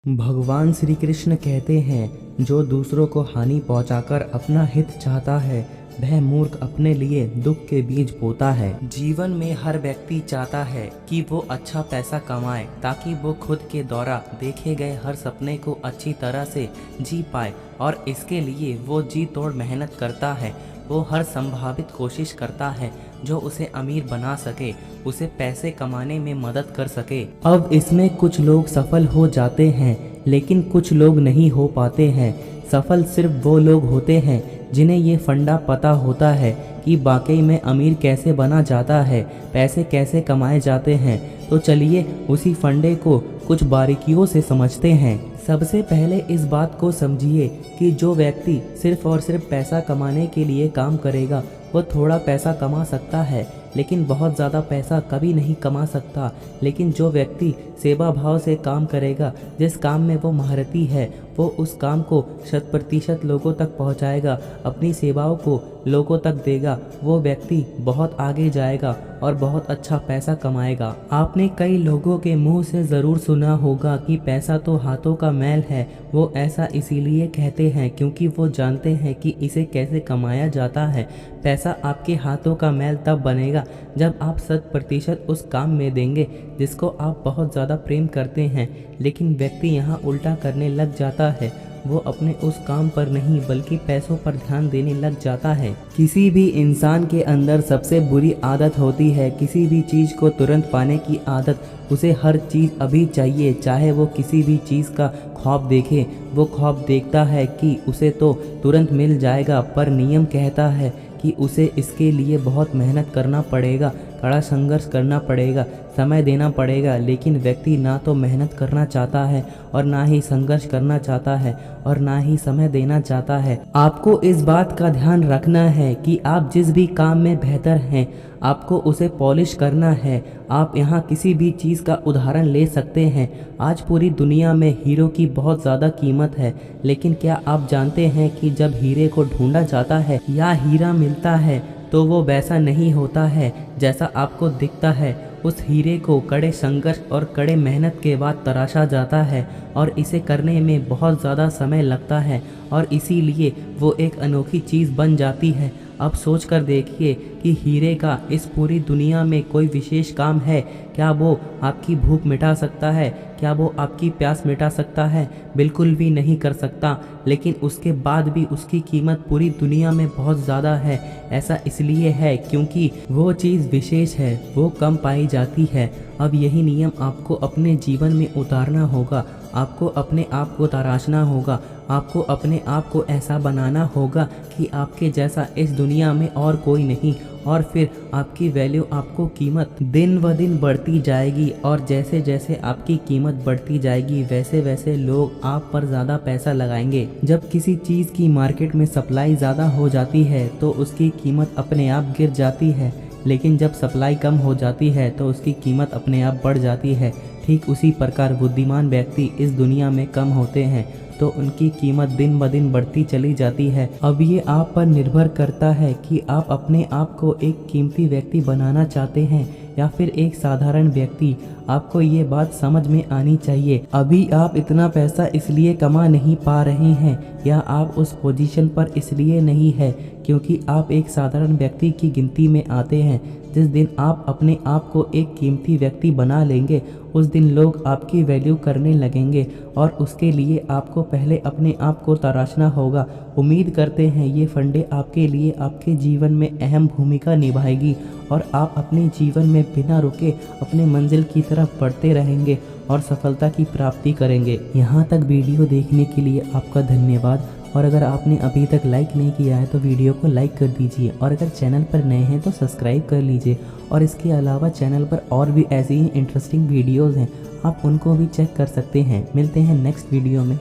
भगवान श्री कृष्ण कहते हैं, जो दूसरों को हानि पहुंचाकर अपना हित चाहता है वह मूर्ख अपने लिए दुख के बीज बोता है। जीवन में हर व्यक्ति चाहता है कि वो अच्छा पैसा कमाए ताकि वो खुद के द्वारा देखे गए हर सपने को अच्छी तरह से जी पाए, और इसके लिए वो जी तोड़ मेहनत करता है। वो हर संभावित कोशिश करता है जो उसे अमीर बना सके, उसे पैसे कमाने में मदद कर सके। अब इसमें कुछ लोग सफल हो जाते हैं लेकिन कुछ लोग नहीं हो पाते हैं। सफल सिर्फ वो लोग होते हैं जिन्हें ये फंडा पता होता है कि वाकई में अमीर कैसे बना जाता है, पैसे कैसे कमाए जाते हैं। तो चलिए उसी फंडे को कुछ बारीकियों से समझते हैं। सबसे पहले इस बात को समझिए कि जो व्यक्ति सिर्फ और सिर्फ पैसा कमाने के लिए काम करेगा वो थोड़ा पैसा कमा सकता है लेकिन बहुत ज़्यादा पैसा कभी नहीं कमा सकता। लेकिन जो व्यक्ति सेवा भाव से काम करेगा, जिस काम में वो महारती है, वो उस काम को 100% लोगों तक पहुंचाएगा, अपनी सेवाओं को लोगों तक देगा, वो व्यक्ति बहुत आगे जाएगा और बहुत अच्छा पैसा कमाएगा। आपने कई लोगों के मुंह से ज़रूर सुना होगा कि पैसा तो हाथों का मैल है। वो ऐसा इसीलिए कहते हैं क्योंकि वो जानते हैं कि इसे कैसे कमाया जाता है। पैसा आपके हाथों का मैल तब बनेगा जब आप 100% उस काम में देंगे जिसको आप बहुत ज़्यादा प्रेम करते हैं। लेकिन व्यक्ति यहाँ उल्टा करने लग जाता है, वो अपने उस काम पर नहीं बल्कि पैसों पर ध्यान देने लग जाता है। किसी भी इंसान के अंदर सबसे बुरी आदत होती है किसी भी चीज़ को तुरंत पाने की आदत। उसे हर चीज़ अभी चाहिए, चाहे वो किसी भी चीज़ का ख्वाब देखे। वो ख्वाब देखता है कि उसे तो तुरंत मिल जाएगा, पर नियम कहता है कि उसे इसके लिए बहुत मेहनत करना पड़ेगा, कड़ा संघर्ष करना पड़ेगा, समय देना पड़ेगा। लेकिन व्यक्ति ना तो मेहनत करना चाहता है और ना ही संघर्ष करना चाहता है और ना ही समय देना चाहता है। आपको इस बात का ध्यान रखना है कि आप जिस भी काम में बेहतर हैं आपको उसे पॉलिश करना है। आप यहाँ किसी भी चीज़ का उदाहरण ले सकते हैं। आज पूरी दुनिया में हीरो की बहुत ज़्यादा कीमत है, लेकिन क्या आप जानते हैं कि जब हीरे को ढूंढा जाता है या हीरा मिलता है तो वो वैसा नहीं होता है जैसा आपको दिखता है। उस हीरे को कड़े संघर्ष और कड़े मेहनत के बाद तराशा जाता है और इसे करने में बहुत ज़्यादा समय लगता है और इसीलिए वो एक अनोखी चीज़ बन जाती है। अब सोच कर देखिए कि हीरे का इस पूरी दुनिया में कोई विशेष काम है। क्या वो आपकी भूख मिटा सकता है? क्या वो आपकी प्यास मिटा सकता है? बिल्कुल भी नहीं कर सकता। लेकिन उसके बाद भी उसकी कीमत पूरी दुनिया में बहुत ज़्यादा है। ऐसा इसलिए है क्योंकि वो चीज़ विशेष है, वो कम पाई जाती है। अब यही नियम आपको अपने जीवन में उतारना होगा। आपको अपने आप को तराशना होगा। आपको अपने आप को ऐसा बनाना होगा कि आपके जैसा इस दुनिया में और कोई नहीं, और फिर आपकी वैल्यू, आपको कीमत दिन ब दिन बढ़ती जाएगी। और जैसे जैसे आपकी कीमत बढ़ती जाएगी वैसे वैसे लोग आप पर ज़्यादा पैसा लगाएंगे। जब किसी चीज़ की मार्केट में सप्लाई ज़्यादा हो जाती है तो उसकी कीमत अपने आप गिर जाती है, लेकिन जब सप्लाई कम हो जाती है तो उसकी कीमत अपने आप बढ़ जाती है। ठीक उसी प्रकार बुद्धिमान व्यक्ति इस दुनिया में कम होते हैं तो उनकी कीमत दिन ब दिन बढ़ती चली जाती है। अब ये आप पर निर्भर करता है कि आप अपने आप को एक कीमती व्यक्ति बनाना चाहते हैं या फिर एक साधारण व्यक्ति। आपको ये बात समझ में आनी चाहिए। अभी आप इतना पैसा इसलिए कमा नहीं पा रहे हैं या आप उस पोजीशन पर इसलिए नहीं है क्योंकि आप एक साधारण व्यक्ति की गिनती में आते हैं। जिस दिन आप अपने आप को एक कीमती व्यक्ति बना लेंगे उस दिन लोग आपकी वैल्यू करने लगेंगे, और उसके लिए आपको पहले अपने आप को तराशना होगा। उम्मीद करते हैं ये फंडे आपके लिए आपके जीवन में अहम भूमिका निभाएगी और आप अपने जीवन में बिना रुके अपने मंजिल की तरफ बढ़ते रहेंगे और सफलता की प्राप्ति करेंगे। यहाँ तक वीडियो देखने के लिए आपका धन्यवाद। और अगर आपने अभी तक लाइक नहीं किया है तो वीडियो को लाइक कर दीजिए, और अगर चैनल पर नए हैं तो सब्सक्राइब कर लीजिए। और इसके अलावा चैनल पर और भी ऐसी ही इंटरेस्टिंग वीडियोज़ हैं, आप उनको भी चेक कर सकते हैं। मिलते हैं नेक्स्ट वीडियो में।